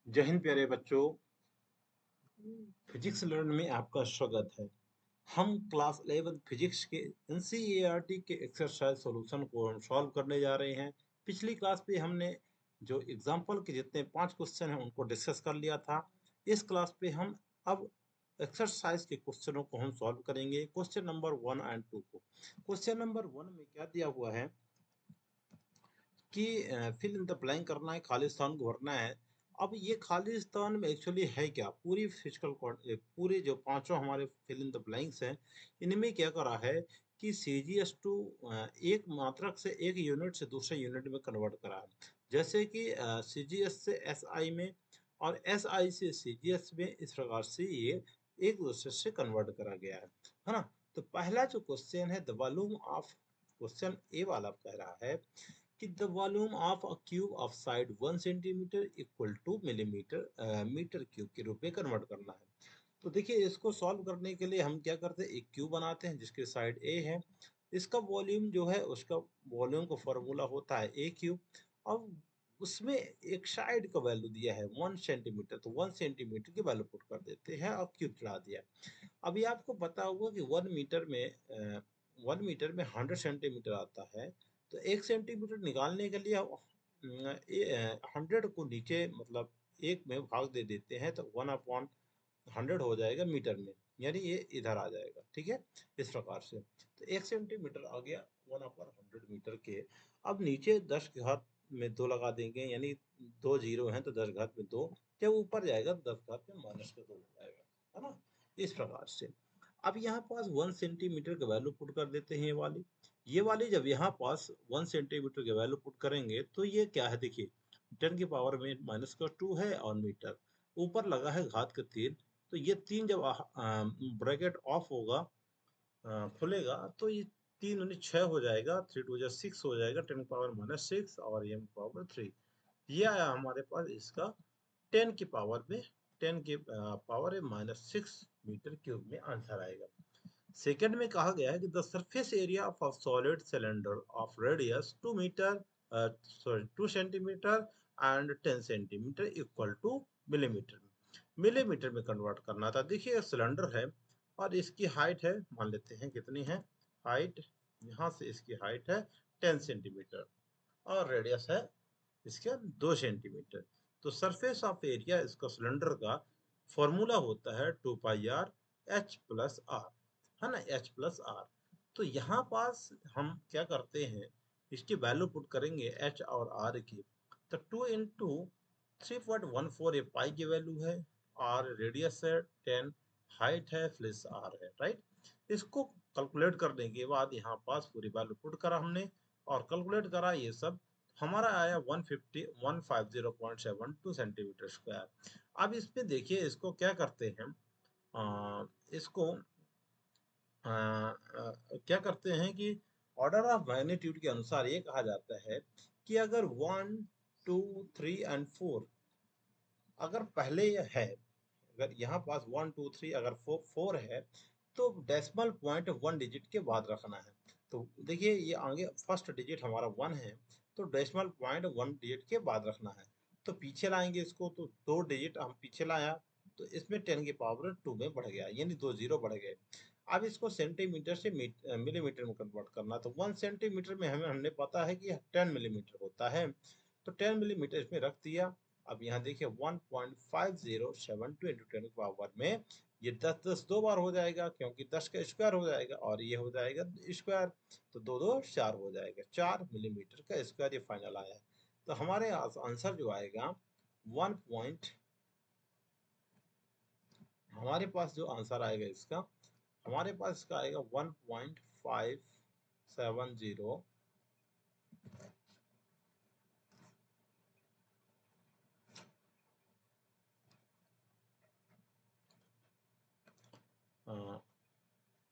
जय हिंद प्यारे बच्चों। फिजिक्स लर्न में आपका स्वागत है। हम क्लास 11 फिजिक्स के एनसीईआरटी के एक्सरसाइज सॉल्यूशन को हम सॉल्व करने जा रहे हैं। पिछली क्लास पे हमने जो एग्जाम्पल के जितने 5 क्वेश्चन हैं उनको डिस्कस कर लिया था। इस क्लास पे हम अब एक्सरसाइज के क्वेश्चनों को हम सॉल्व करेंगे, क्वेश्चन नंबर 1 एंड 2 को। क्वेश्चन नंबर 1 में क्या दिया हुआ है कि फिल इन द ब्लैंक करना है, खाली स्थान को भरना है। अब ये खाली स्थान में एक्चुअली है क्या, पूरी पूरे जो पांचों हमारे फिल इन द ब्लैंक्स हैं, इनमें क्या करा है कि सीजीएस टू एक मात्रक से एक यूनिट से दूसरे यूनिट में कन्वर्ट करा है। जैसे कि सीजीएस से एसआई में और एसआई से सीजीएस में, इस प्रकार से ये एक दूसरे से कन्वर्ट करा गया है ना। तो पहला जो क्वेश्चन है, the volume of, question A वाला कह रहा है कि the volume of a cube of side 1 centimetre equal to millimetre metre cube के रूप में कन्वर्ट करना है। तो देखिए, इसको सॉल्व करने के लिए हम क्या करते हैं, एक क्यूब बनाते हैं जिसके साइड ए है। इसका वॉल्यूम जो है, उसका वॉल्यूम का फॉर्मूला होता है ए क्यूब। अब उसमें एक साइड का वैल्यू दिया है 1 सेंटीमीटर, तो 1 सेंटीमीटर की वैल्यू पुट कर देते हैं और क्यूब चढ़ा दिया। अभी आपको पता होगा कि 1 मीटर में 100 सेंटीमीटर आता है। तो 1 सेंटीमीटर निकालने के लिए 100 को नीचे मतलब एक में भाग दे देते हैं, तो 1/100 हो जाएगा मीटर में, यानी ये इधर आ जाएगा। ठीक है, इस प्रकार से तो 1 सेंटीमीटर आ गया 1/100 मीटर के। अब नीचे 10 के घात में 2 लगा देंगे, यानी 2 जीरो हैं तो 10 घात में 2। जब ऊपर जाएगा तो 10 घात में -2 हो जाएगा, है ना, इस प्रकार से। अब यहाँ पास 1 सेंटीमीटर का वैल्यू पुट कर देते हैं। ये वाली जब यहाँ पास 1 सेंटीमीटर के वैल्यू पुट करेंगे तो ये क्या है, देखिए 10 की पावर में -2 है और मीटर ऊपर लगा है घात का 3। तो ये 3 जब ब्रैकेट ऑफ होगा, खुलेगा, तो ये 3 दूनी 6 हो जाएगा, 3 टू 6 हो जाएगा, 10 पावर -6 और m पावर 3। ये आया हमारे पास इसका 10 की पावर में 10 की पावर है -6 मीटर क्यूब में आंसर आएगा। सेकंड में कहा गया है कि the surface area of a solid cylinder of radius 2 centimetre and 10 centimetre equal to millimetre. Millimetre में कन्वर्ट करना था। देखिए, सिलेंडर है और इसकी हाइट है, मान लेते हैं कितनी है हाइट, यहाँ से इसकी हाइट है 10 सेंटीमीटर और रेडियस है इसका 2 सेंटीमीटर। तो सरफेस ऑफ एरिया इसका सिलेंडर का फॉर्मूला होता है 2πr h+r, है ना, h+r। तो यहाँ पास हम क्या करते हैं, इसकी वैल्यू पुट करेंगे h और r की। तो 2 इंटू 3.14 ये पाई की वैल्यू है, r रेडियस है 10, हाइट है प्लस r है, राइट। इसको कैलकुलेट करने के बाद यहाँ पास पूरी वैल्यू पुट करा हमने और कैलकुलेट करा, ये सब हमारा आया 150.72 सेंटीमीटर स्क्वायर। अब इसमें देखिए, इसको क्या करते हैं, इसको क्या करते हैं कि ऑर्डर ऑफ मैग्नीट्यूड के अनुसार ये कहा जाता है कि अगर 1, 2, 3 एंड 4 अगर पहले ये है, अगर यहाँ पास 1, 2, 3 अगर 4 है, तो डेसिमल पॉइंट 1 डिजिट के बाद रखना है। तो देखिए, ये आगे फर्स्ट डिजिट हमारा 1 है, तो डेसिमल पॉइंट 1 डिजिट के बाद रखना है। तो पीछे लाएंगे इसको, तो 2 डिजिट हम पीछे लाया, तो इसमें 10 की पावर 2 में बढ़ गया, यानी 2 जीरो बढ़ गए। अब इसको सेंटीमीटर से मिलीमीटर में कन्वर्ट करना, तो 1 सेंटीमीटर में हमने पता है कि 10 मिलीमीटर होता है, तो 10 मिलीमीटर इसमें रख दिया। अब यहाँ देखिए 1.5072 इंटू 10 की पावर में ये 10 दो बार हो जाएगा, क्योंकि 10 का स्क्वायर हो जाएगा और ये हो जाएगा स्क्वायर, तो 2 2 4 हो जाएगा, 4 मिलीमीटर का स्क्वायर ये फाइनल आया है। तो हमारे आंसर जो आएगा 1 पॉइंट, हमारे पास जो आंसर आएगा इसका, हमारे पास इसका आएगा 1.570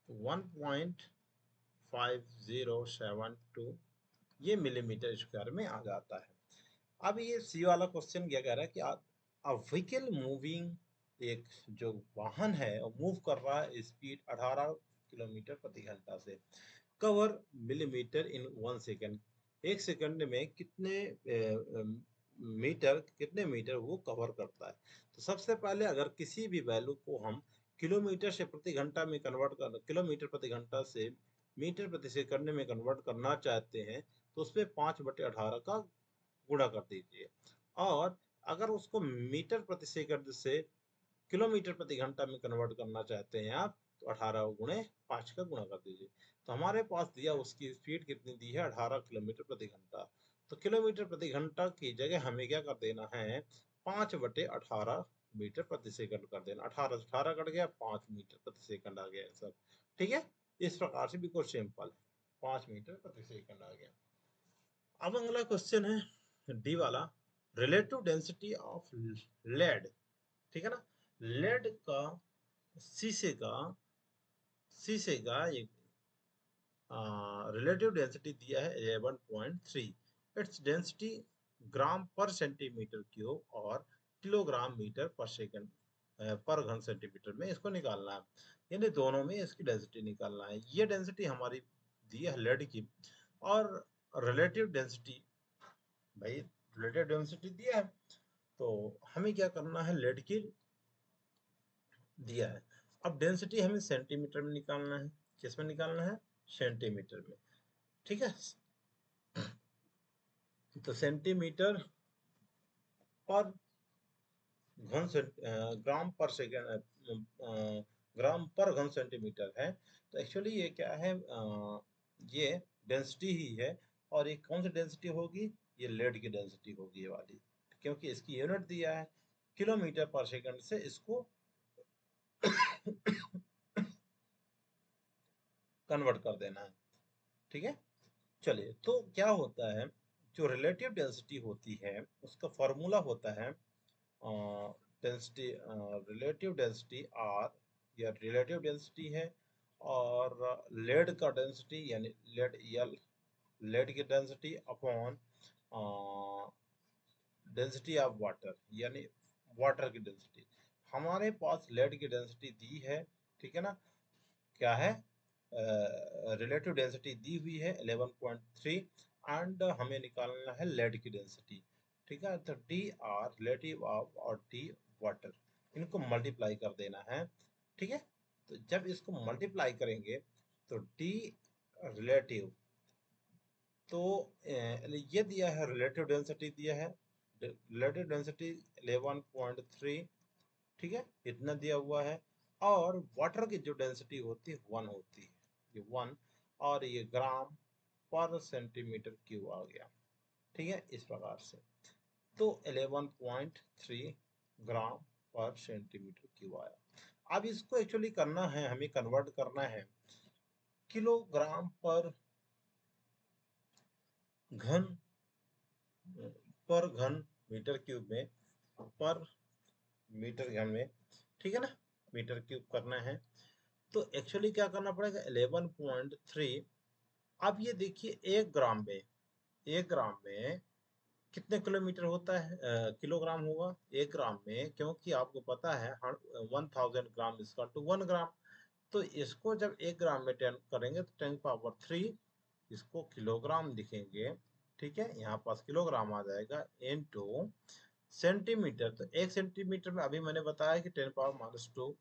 1.5072 ये मिलीमीटर स्क्वायर में आ जाता है। अब ये सी वाला क्वेश्चन क्या कह रहा है कि व्हीकल मूविंग, एक जो वाहन है वो मूव कर रहा है स्पीड 18 किलोमीटर प्रति घंटा से, कवर मिलीमीटर इन 1 सेकेंड, 1 सेकंड में कितने मीटर कितने मीटर वो कवर करता है। तो सबसे पहले अगर किसी भी वैल्यू को हम किलोमीटर से प्रति घंटा में कन्वर्ट कर किलोमीटर प्रति घंटा से मीटर प्रति सेकंड में कन्वर्ट करना चाहते हैं तो उसपे 5/18 का गुणा कर दीजिए। और अगर उसको मीटर प्रति सेकंड से किलोमीटर प्रति घंटा में कन्वर्ट करना चाहते हैं आप तो 18 × 5 का गुणा कर दीजिए। तो हमारे पास दिया उसकी स्पीड कितनी दी है 18 किलोमीटर प्रति घंटा। तो किलोमीटर प्रति घंटा की जगह हमें क्या कर देना है 5/18 मीटर प्रति सेकंड कर देना। 18 से 18 कट गया 5 मीटर प्रति सेकंड आ गया आंसर। ठीक है, इस प्रकार से बिल्कुल सिंपल है, 5 मीटर प्रति सेकंड आ गया। अब अगला क्वेश्चन है डी वाला, रिलेटिव डेंसिटी ऑफ लेड। ठीक है ना, लेड का शीशे का एक रिलेटिव डेंसिटी दिया है 11.3। इट्स डेंसिटी ग्राम पर सेंटीमीटर क्यूब और किलोग्राम मीटर पर सेकंड पर घन सेंटीमीटर में इसको निकालना है, यानी दोनों में इसकी डेंसिटी निकालना है। ये डेंसिटी हमारी दी है लेड की, और रिलेटिव डेंसिटी, भाई रिलेटिव डेंसिटी दिया है तो हमें क्या करना है, लेड की दिया है। अब डेंसिटी हमें सेंटीमीटर में निकालना है। किस में निकालना है, सेंटीमीटर में। ठीक है, तो सेंटीमीटर पर ग्राम पर सेकेंड, ग्राम पर घन सेंटीमीटर है। तो एक्चुअली ये क्या है, ये डेंसिटी ही है। और ये कौन सी डेंसिटी होगी, ये लेड की डेंसिटी होगी ये वाली, क्योंकि इसकी यूनिट दिया है किलोमीटर पर सेकंड से इसको कन्वर्ट कर देना है। ठीक है, चलिए तो क्या होता है, जो रिलेटिव डेंसिटी होती है उसका फॉर्मूला होता है डेंसिटी, रिलेटिव डेंसिटी आर, या रिलेटिव डेंसिटी है, और लेड का डेंसिटी यानी लेड एल, लेड की density upon density of water यानी वाटर की डेंसिटी। हमारे पास लेड की डेंसिटी दी है, ठीक है ना, क्या है, रिलेटिव डेंसिटी दी हुई है 11.3, एंड हमें निकालना है लेड की डेंसिटी। ठीक है, तो डी आर रिलेटिव ऑफ और डी वाटर, इनको मल्टीप्लाई कर देना है। ठीक है, तो जब इसको मल्टीप्लाई करेंगे तो डी रिलेटिव, तो ये दिया है रिलेटिव डेंसिटी दिया है, रिलेटिव डेंसिटी 11.3। ठीक है, इतना दिया हुआ है, और वाटर की जो डेंसिटी होती है 1 होती है, ये 1, और ये ग्राम पर सेंटीमीटर क्यूब आ गया। ठीक है, इस प्रकार से तो 11.3 ग्राम पर सेंटीमीटर क्यूब आया। अब इसको एक्चुअली करना है, हमें कन्वर्ट करना है किलोग्राम घन पर घन मीटर क्यूब में, पर मीटर घन में। ठीक है ना, मीटर क्यूब करना है तो एक्चुअली क्या करना पड़ेगा 11.3। अब ये देखिए 1 ग्राम में कितने किलोमीटर होता है, किलोग्राम होगा 1 ग्राम में, क्योंकि आपको पता है 1000 ग्राम इसका टू 1 ग्राम। तो इसको जब 1 ग्राम में 10 करेंगे तो 10 पावर 3 इसको किलोग्राम लिखेंगे। ठीक है, यहाँ पास किलोग्राम आ जाएगा इनटू सेंटीमीटर। तो 1 सेंटीमीटर में अभी मैंने बताया कि 10 पावर -2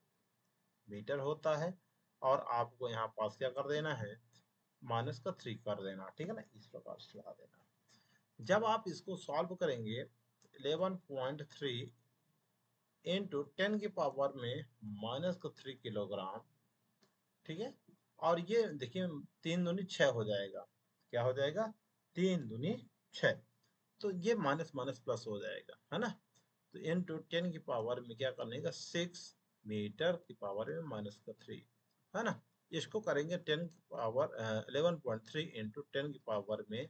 मीटर होता है, और आपको यहाँ पास क्या कर देना है, -3 कर देना। ठीक है ना, इस प्रकार से लगा देना। जब आप इसको सॉल्व करेंगे 11.3 इंटू 10 की पावर में -3 किलोग्राम। ठीक है, और ये देखिए 3 दूनी 6 हो जाएगा। क्या हो जाएगा, 3 दूनी 6। तो ये माइनस माइनस प्लस हो जाएगा, है ना। तो इंटू 10 की पावर में क्या करने का 6 मीटर की पावर में -3, है ना। इसको करेंगे 11.3 इंटू 10 की पावर में,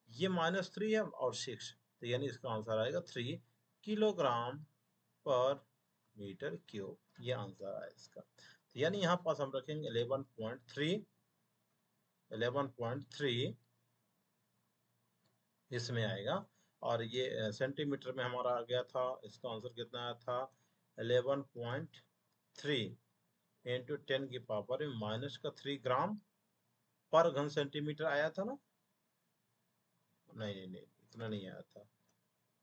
ये -3 है और 6, तो यानी इसका आंसर आएगा 3 किलोग्राम पर मीटर क्यूब। ये आंसर है इसका। तो यानी यहाँ पास हम रखेंगे 11.3 इसमें आएगा, और ये सेंटीमीटर में हमारा आ गया था। इसका आंसर कितना आया था 11.3 इंटू 10 की पावर में -3 ग्राम पर घन सेंटीमीटर आया था ना। नहीं नहीं नहीं, इतना नहीं आया था।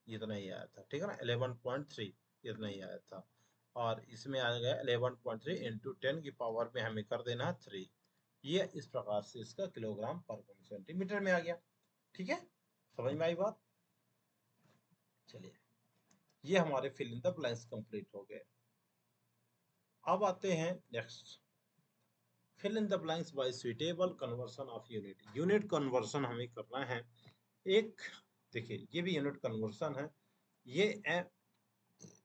इतना ही आया था, ठीक है ना, 11.3 इतना ही आया था। और इसमें आ गया 11.3 इंटू 10 की पावर में हमें कर देना है 3। ये इस प्रकार से इसका किलोग्राम पर सेंटीमीटर में आ गया। ठीक है, समझ में आई बात? चलिए, ये हमारे fill in the blanks complete हो गए। अब आते हैं next, fill in the blanks by suitable conversion of unit. Unit conversion हमें करना है। एक देखिए, ये भी यूनिट कन्वर्सन है। ये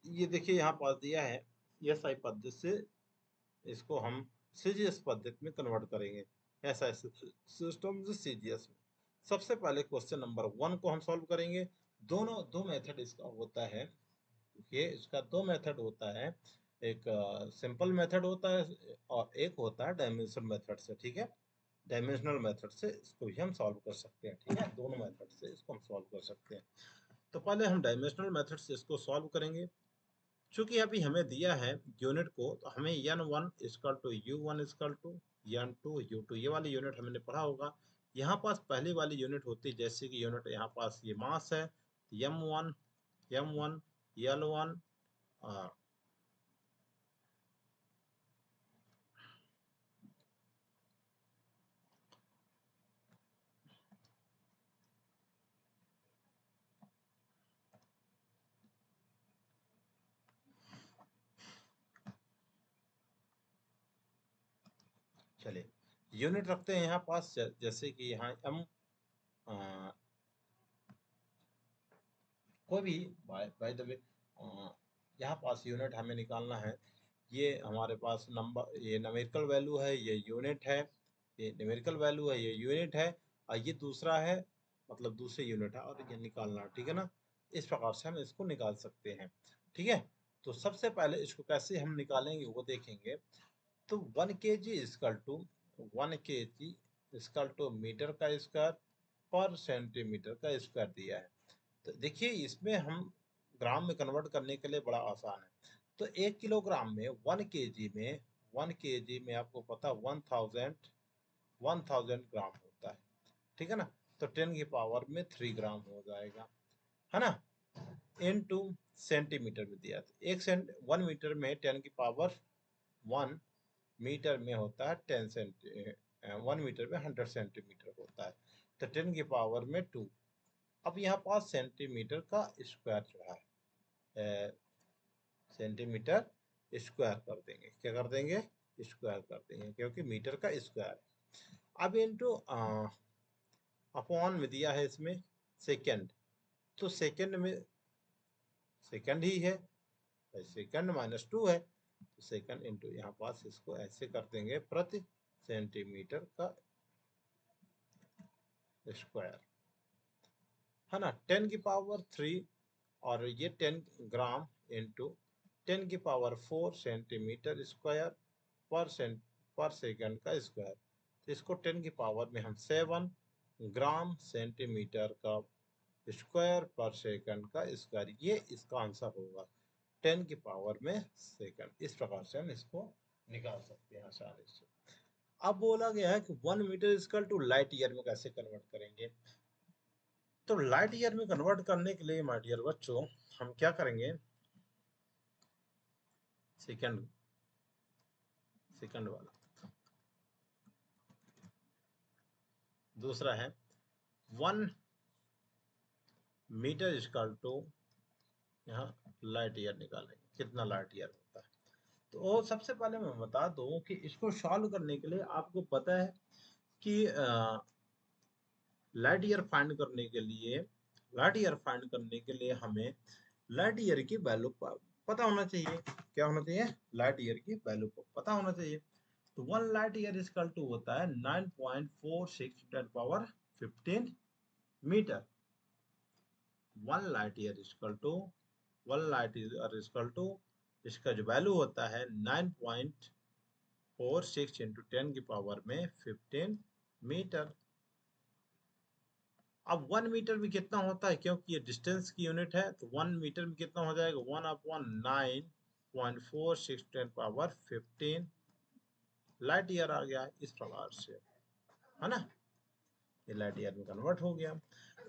ये देखिए यहाँ पास दिया है, एसआई पद्धति से इसको हम सीजीएस पद्धति में कन्वर्ट करेंगे। ऐसा सिस्टम से सीजीएस में सबसे पहले क्वेश्चन नंबर 1 को हम सॉल्व करेंगे। दोनों दो मेथड इसका होता है, ये इसका दो मेथड होता है। एक सिंपल मेथड होता है और एक होता है डायमेंशनल मेथड से। ठीक है, डायमेंशनल मेथड से इसको भी हम सॉल्व कर सकते हैं। ठीक है, दोनों मेथड से इसको हम सॉल्व कर सकते हैं। तो पहले हम डायमेंशनल मेथड से इसको सॉल्व करेंगे। चूंकि अभी हमें दिया है यूनिट को, तो हमें n1 equal to u1 equal to n2 u2, ये वाली यूनिट हमने पढ़ा होगा। यहाँ पास पहली वाली यूनिट होती है, जैसे कि यूनिट यहाँ पास ये मास है, m1 m1 l1। चलिए, यूनिट रखते हैं यहाँ पास, जैसे कि यहाँ m, कोई भी बाय द वे, यहाँ पास यूनिट हमें निकालना है। ये हमारे पास नंबर, ये न्यूमेरिकल वैल्यू है, ये यूनिट है। ये न्यूमेरिकल वैल्यू है, ये यूनिट है, और ये दूसरा है, मतलब दूसरे यूनिट है, और ये निकालना है। ठीक है ना, इस प्रकार से हम इसको निकाल सकते हैं। ठीक है, तो सबसे पहले इसको कैसे हम निकालेंगे वो देखेंगे। तो 1 kg equal to 1 kg equal to metre का स्क्वायर पर सेंटीमीटर का स्क्वायर दिया है। तो देखिए, इसमें हम ग्राम में कन्वर्ट करने के लिए बड़ा आसान है। तो 1 किलोग्राम में 1 kg में 1 kg में आपको पता 1000 ग्राम होता है। ठीक है ना, तो 10 की पावर में 3 ग्राम हो जाएगा, है ना। इनटू सेंटीमीटर में दिया था, 1 मीटर में 10 की पावर 1 मीटर में होता है 1 मीटर में 100 सेंटीमीटर होता है, तो 10 की पावर में 2। अब यहाँ पास सेंटीमीटर का स्क्वायर जो है, सेंटीमीटर स्क्वायर कर देंगे। क्या कर देंगे? स्क्वायर कर देंगे, क्योंकि मीटर का स्क्वायर है। अब इनटू अपॉन में दिया है इसमें सेकंड, तो सेकंड में सेकंड ही है, सेकंड -2 है, तो सेकंड इंटू यहाँ पास इसको ऐसे कर देंगे प्रति सेंटीमीटर का स्क्वायर, है ना। 10 की पावर 3 और ये 10 ग्राम इंटू 10 की पावर 4 सेंटीमीटर स्क्वायर पर सेकंड का स्क्वायर। तो इसको 10 की पावर में हम 7 ग्राम सेंटीमीटर का स्क्वायर पर सेकंड का स्क्वायर, ये इसका आंसर होगा 10 की पावर में सेकंड। इस प्रकार से हम इसको निकाल सकते हैं आसानी से। अब बोला गया है कि 1 metre equal to light year में कैसे कन्वर्ट करेंगे। तो लाइट ईयर में कन्वर्ट करने के लिए माय डियर बच्चों, हम क्या करेंगे, सेकंड सेकंड वाला दूसरा है 1 मीटर इक्वल टू, यहाँ लाइट ईयर निकालेंगे, कितना लाइट ईयर होता है। तो सबसे पहले मैं बता दूं कि इसको सॉल्व करने के लिए आपको पता है कि लाइट ईयर फाइंड करने के लिए, लाइट ईयर फाइंड करने के लिए हमें लाइट ईयर की वैल्यू पता होना चाहिए। क्या होना चाहिए? लाइट ईयर की वैल्यू को पता होना चाहिए। तो 1 लाइट ईयर इक्वल टू होता है 9.46 ten power 15 metre. 1 light year equal to 1 light year equal to, इसका जो वैल्यू होता है 9.46 इंटू 10 की पावर में 15 मीटर। अब 1 मीटर में कितना होता है, क्योंकि ये डिस्टेंस की यूनिट है, तो 1 मीटर में कितना हो जाएगा, 1/9.46 टेन पावर 15 लाइट ईयर आ गया, इस प्रकार से, है ना। ये लाइट ईयर में कन्वर्ट हो गया।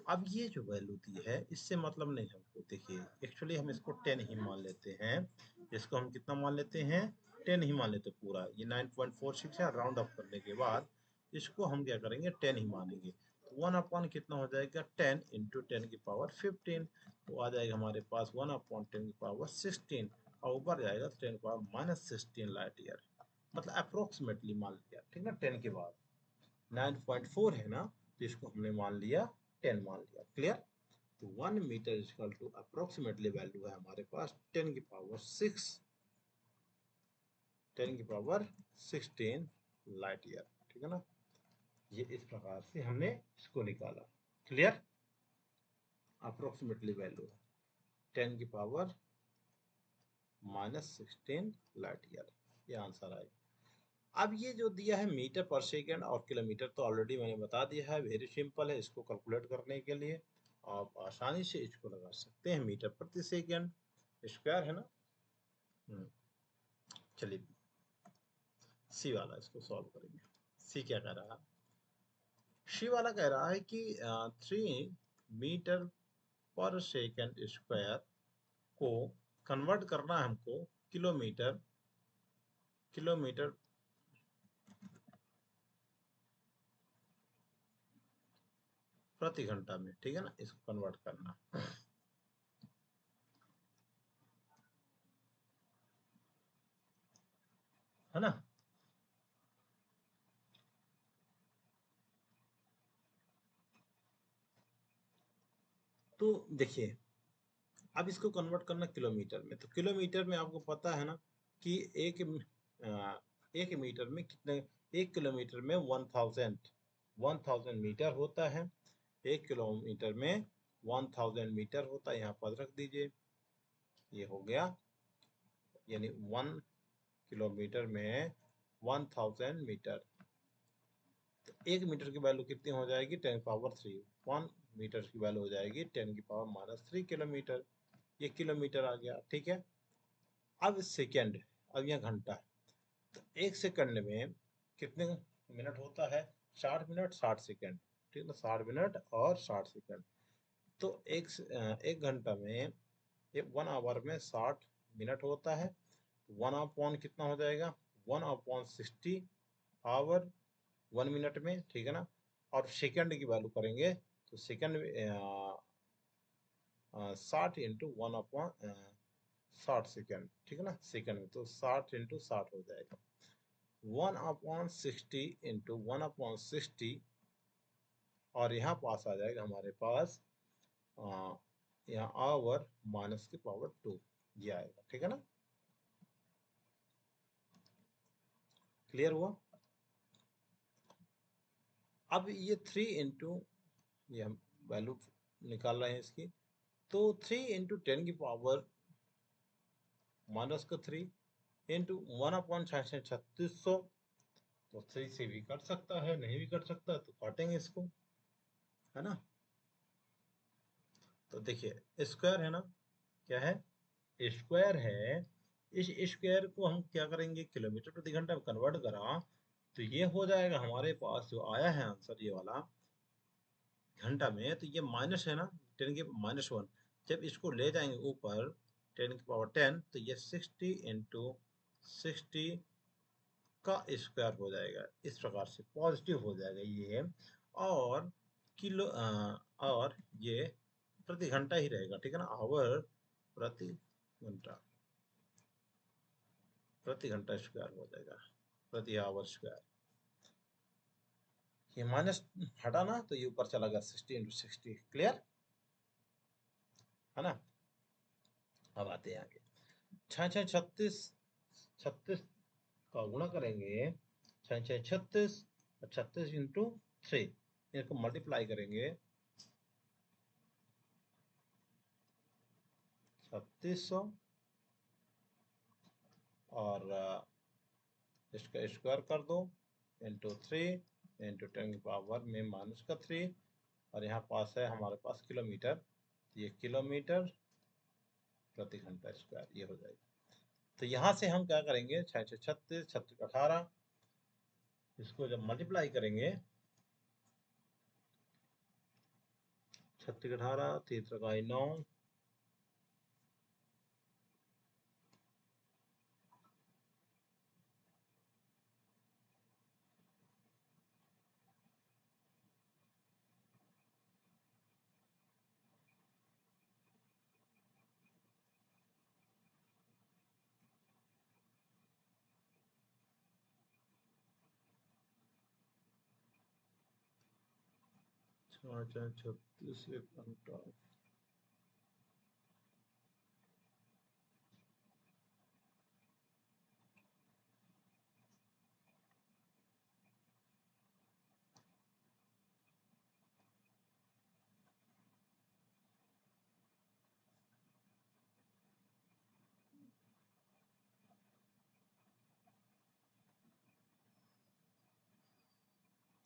अब ये जो वैल्यू दी है इससे मतलब नहीं हमको, देखिए एक्चुअली हम इसको 10 ही मान लेते हैं। इसको हम कितना मान लेते हैं, 10 ही मान लेते हैं पूरा। ये 9.46 है, राउंड ऑफ करने के बाद इसको हम क्या करेंगे, 10 ही मानेंगे। तो 1 अपॉन कितना हो जाएगा, 10 इंटू 10 की पावर 15, तो आ जाएगा हमारे पास 1/10 की पावर 16, और ऊपर जाएगा 10 की पावर -16 लाइट ईयर, मतलब अप्रोक्सीमेटली मान लिया, ठीक ना। 10 के बाद 9.4 है ना, तो इसको हमने मान लिया 10 मान लिया। क्लियर। तो 1 metre equal to approximately value है हमारे पास 10 की पावर 6, 10 की पावर 16 लाइट ईयर, ठीक है ना। ये इस प्रकार से हमने इसको निकाला। क्लियर। अप्रोक्सीमेटली वैल्यू है 10 की पावर -16 लाइट ईयर, ये आंसर आएगा। अब ये जो दिया है मीटर पर सेकेंड और किलोमीटर, तो ऑलरेडी मैंने बता दिया है, वेरी सिंपल है। इसको कैलकुलेट करने के लिए आप आसानी से इसको लगा सकते हैं, मीटर प्रति सेकेंड स्क्वायर है ना। चलिए सी वाला इसको सॉल्व करेंगे। सी क्या कह रहा है, सी वाला कह रहा है कि 3 मीटर पर सेकेंड स्क्वायर को कन्वर्ट करना है हमको किलोमीटर, किलोमीटर प्रति घंटा में, ठीक है ना। इसको कन्वर्ट करना है ना। तो देखिए, अब इसको कन्वर्ट करना किलोमीटर में, तो किलोमीटर में आपको पता है ना कि एक मीटर में कितने, 1 किलोमीटर में 1000 मीटर होता है। 1 किलोमीटर में 1000 मीटर होता है, यहाँ पर रख दीजिए, ये हो गया, यानी 1 किलोमीटर में 1000 मीटर। तो 1 मीटर की वैल्यू कितनी हो जाएगी, 10 की पावर 3। 1 मीटर की वैल्यू हो जाएगी 10 की पावर -3 किलोमीटर। ये किलोमीटर आ गया, ठीक है। अब सेकेंड, अब यह घंटा है, तो 1 सेकंड में कितने मिनट होता है, 60 मिनट 60 सेकंड, ठीक है, 60 मिनट और 60 सेकंड। तो एक घंटा में, 1 आवर में 60 मिनट होता है। 1/, कितना हो जाएगा, 1/60 आवर 1 मिनट में, ठीक है ना। और सेकंड की वैल्यू करेंगे तो सेकंड 60 × 1/60 सेकेंड, ठीक है ना, सेकंड में, तो 60 × 60 हो जाएगा। 1/60 इंटू 1/60, और यहाँ पास आ जाएगा हमारे पास यहाँ आवर -की पावर 2, ये आएगा, ठीक है ना। क्लियर हुआ। अब ये 3 इंटू, ये हम वैल्यू निकाल रहे हैं इसकी, तो 3 × 10 की पावर -3 इंटू 1/3600, तो 3 से भी कट सकता है, नहीं भी कट सकता तो काटेंगे इसको, है ना। तो देखिए स्क्वायर है ना, क्या है, स्क्वायर है। इस स्क्वायर को हम क्या करेंगे, किलोमीटर प्रति घंटा में कन्वर्ट करा, तो ये हो जाएगा हमारे पास जो आया है आंसर, ये वाला घंटा में, तो ये माइनस है ना, 10 की-1, जब इसको ले जाएंगे ऊपर 10 की पावर 10, तो ये 60 × 60 का स्क्वायर हो जाएगा, इस प्रकार से पॉजिटिव हो जाएगा ये। और किलो और ये प्रति घंटा ही रहेगा, ठीक है ना, आवर प्रति घंटा, प्रति घंटा स्क्वायर हो जाएगा, प्रति आवर स्क्वायर। ये माइनस हटा ना, तो ये ऊपर चला गया 60 × 60। क्लियर है ना। अब आते हैं आगे, 6×6 = 36, 36 का गुणा करेंगे, 6×6 = 36, 36 इंटू 3, इनको मल्टीप्लाई करेंगे, 3600, और इसका स्क्वायर कर दो, इंटू 3 इंटू 10 की पावर -3, और यहाँ पास है हमारे पास किलोमीटर, तो ये किलोमीटर प्रति घंटा स्क्वायर, ये हो जाएगा। तो यहाँ से हम क्या करेंगे, 6×6 = 36, 36 × 18, इसको जब मल्टीप्लाई करेंगे छत्तीस 18, 3 3 9, चार चार 36, 1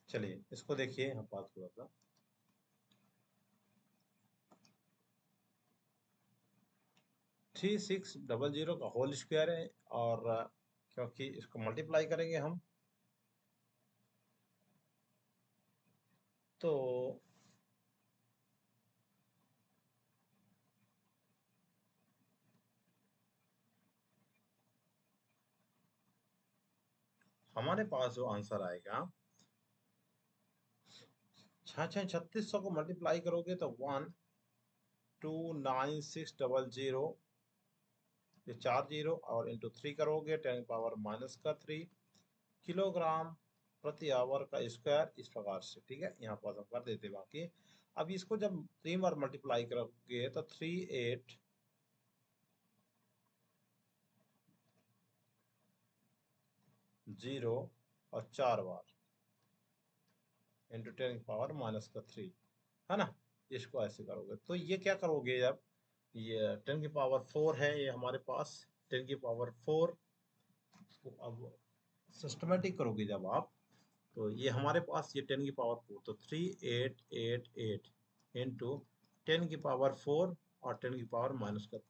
चलिए इसको देखिए यहाँ पास थोड़ा सा 3600 का होल स्क्वायर है, और क्योंकि इसको मल्टीप्लाई करेंगे हम तो हमारे पास जो आंसर आएगा 3600 को मल्टीप्लाई करोगे तो 129600, ये 4 जीरो और इंटू 3 करोगे 10⁻³ किलोग्राम प्रति आवर का स्क्वायर, इस प्रकार से। ठीक है, यहाँ पर हम कर देते बाकी। अब इसको जब 3 बार मल्टीप्लाई करोगे तो 3880 और 4 बार इंटू 10⁻³ है ना। इसको ऐसे करोगे तो ये क्या करोगे, जब ये 10⁻⁴ है ये हमारे पास 10⁻⁴, तो अब सिस्टमेटिक करोगे जब आप, तो ये हमारे पास ये 10⁻⁴, तो 3888 इंटू 10⁻⁴ और 10⁻⁻³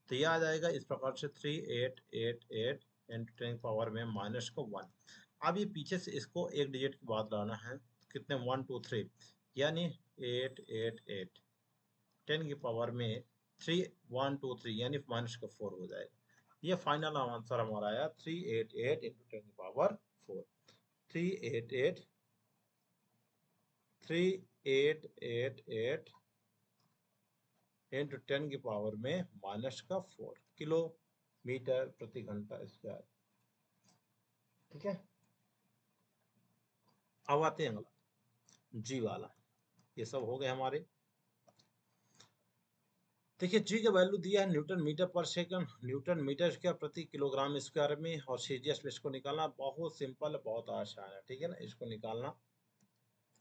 तो ये आ जाएगा इस प्रकार से 3888 इंटू 10⁻⁻⁻1। अब ये पीछे से इसको एक डिजिट के बाद लाना है, कितने 1 2 3, यानी 888 10⁻³ 1 2 3 यानी -4 हो जाएगा। ये फाइनल आंसर हमारा आया 388 इंटू 10⁻⁴, 3888 इंटू 10⁻⁻⁴ किलोमीटर प्रति घंटा स्क्वायर। ठीक है, अब आते हैं अगला जी वाला। ये सब हो गए हमारे। देखिए जी का वैल्यू दिया है न्यूटन मीटर पर सेकंड, न्यूटन मीटर स्क्वायर प्रति किलोग्राम स्क्वायर में, और सीजीएस में इसको निकालना बहुत सिंपल, बहुत आसान है। ठीक है ना, इसको निकालना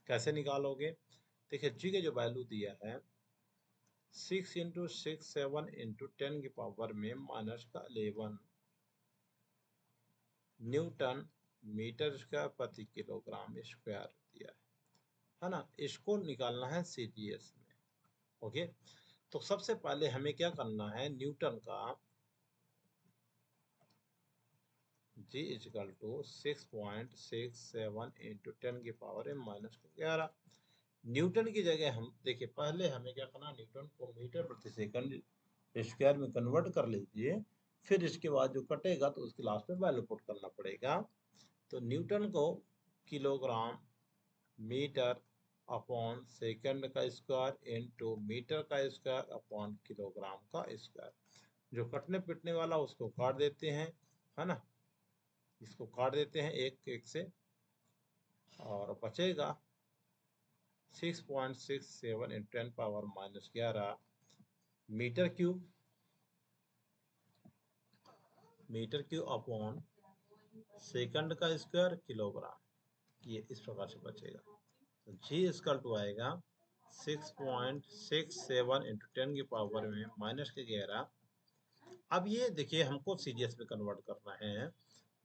कैसे निकालोगे, देखिए जी के जो वैल्यू दिया है 6 into 6 7 into 10⁻⁻11 newton metre square प्रति किलोग्राम स्क्वायर दिया है ना। इसको निकालना है सीजीएस में। ओके, तो सबसे पहले हमें क्या करना है, न्यूटन का G equal to 6.67 into 10⁻⁻11। Newton की जगह हम देखिए, पहले हमें क्या करना, न्यूटन को मीटर प्रति सेकंड स्क्वायर में कन्वर्ट कर लीजिए, फिर इसके बाद जो कटेगा तो उसके लास्ट में वैल्यू पुट करना पड़ेगा। तो न्यूटन को किलोग्राम मीटर अपॉन सेकंड का स्क्वायर इंटू मीटर का स्क्वायर अपॉन किलोग्राम का स्क्वायर। जो कटने पिटने वाला उसको काट देते हैं, है ना, इसको काट देते हैं एक एक से, और बचेगा 6.67 into 10⁻⁻11 metre cube upon second का स्क्वायर किलोग्राम, ये इस प्रकार से बचेगा। तो जी इसकल टू आएगा 6.67 इंटू 10⁻⁻11। अब ये देखिए हमको सीजीएस में कन्वर्ट करना है,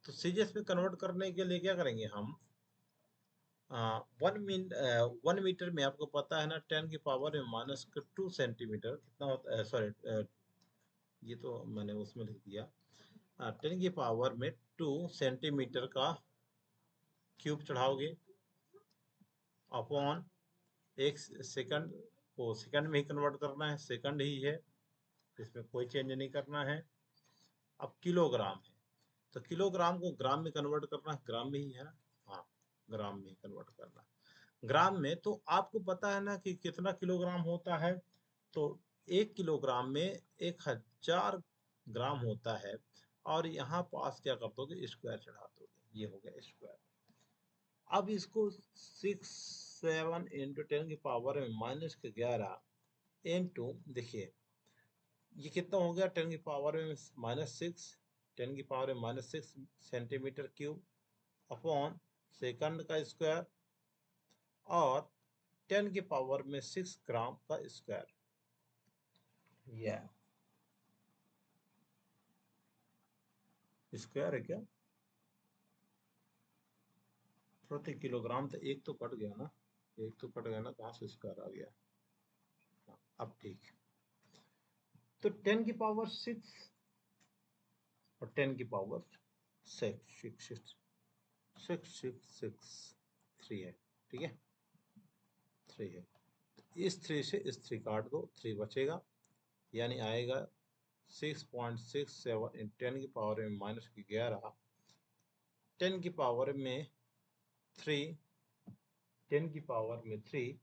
तो सीजीएस में कन्वर्ट करने के लिए क्या करेंगे हम, 1 मीटर में आपको पता है ना 10⁻⁻² सेंटीमीटर कितना होता है, सॉरी ये तो मैंने उसमें लिख दिया, 10⁻² सेंटीमीटर का क्यूब चढ़ाओगे अपॉन एक सेकंड को सेकंड में ही कन्वर्ट करना है, सेकंड ही है, इसमें कोई चेंज नहीं करना है। अब किलोग्राम है, तो किलोग्राम को ग्राम में कन्वर्ट करना है, ग्राम में ही है ना, हाँ ग्राम में ही कन्वर्ट करना है। ग्राम में तो आपको पता है ना कि कितना किलोग्राम होता है, तो 1 किलोग्राम में 1000 ग्राम होता है, और यहाँ पास क्या कर दोगे, स्क्वायर चढ़ा दोगे, ये हो गया स्क्वायर। अब इसको 7 इंटू 10⁻⁻11 इंटू, देखिए ये कितना हो गया, 10⁻⁻6, 10⁻⁻6 सेंटीमीटर क्यूब अपॉन सेकंड का स्क्वायर, और 10⁻⁶ ग्राम का स्क्वायर। स्क्वायर है क्या, प्रति किलोग्राम, तो एक तो कट गया ना, एक तो कट गया ना, कहाँ से स्क्वायर आ गया। हाँ, अब ठीक, तो 10⁻⁶ और 10⁻⁶ 6 है, ठीक है, 3 है। इस 3 से इस 3 काट दो, 3 बचेगा, यानी आएगा 6.67 इन 10⁻⁻11, 10⁻3, 10⁻3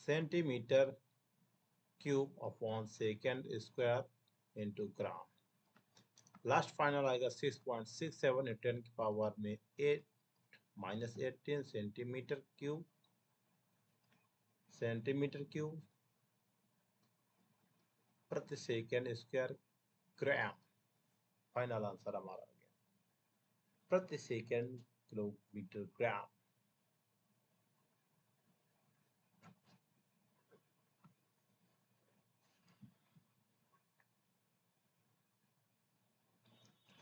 centimetre cube upon second square into gram. Last final आएगा 6.67 इन 10⁻8 माइनस 18 सेंटीमीटर क्यूब प्रति सेकेंड स्क्वायर ग्राम। फाइनल आंसर हमारा आ गया, प्रति सेकेंड किलोमीटर ग्राम।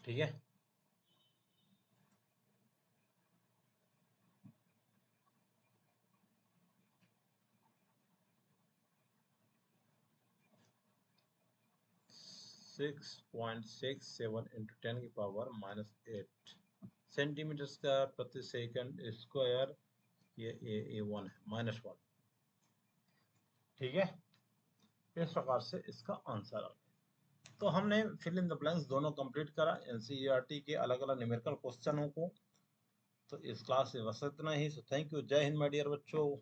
ठीक है, (6.67 इंटू 10⁻⁻8 सेंटीमीटर स्क्वायर प्रति सेकंड स्क्वायर, ये 1 है, -1। ठीक है, इस प्रकार से इसका आंसर आ गया। तो हमने फिल इन द ब्लैंक्स दोनों कंप्लीट करा एनसीईआरटी के अलग अलग न्यूमेरिकल क्वेश्चनों को। तो इस क्लास से बस इतना ही। सो थैंक यू, जय हिंद माय डियर बच्चों।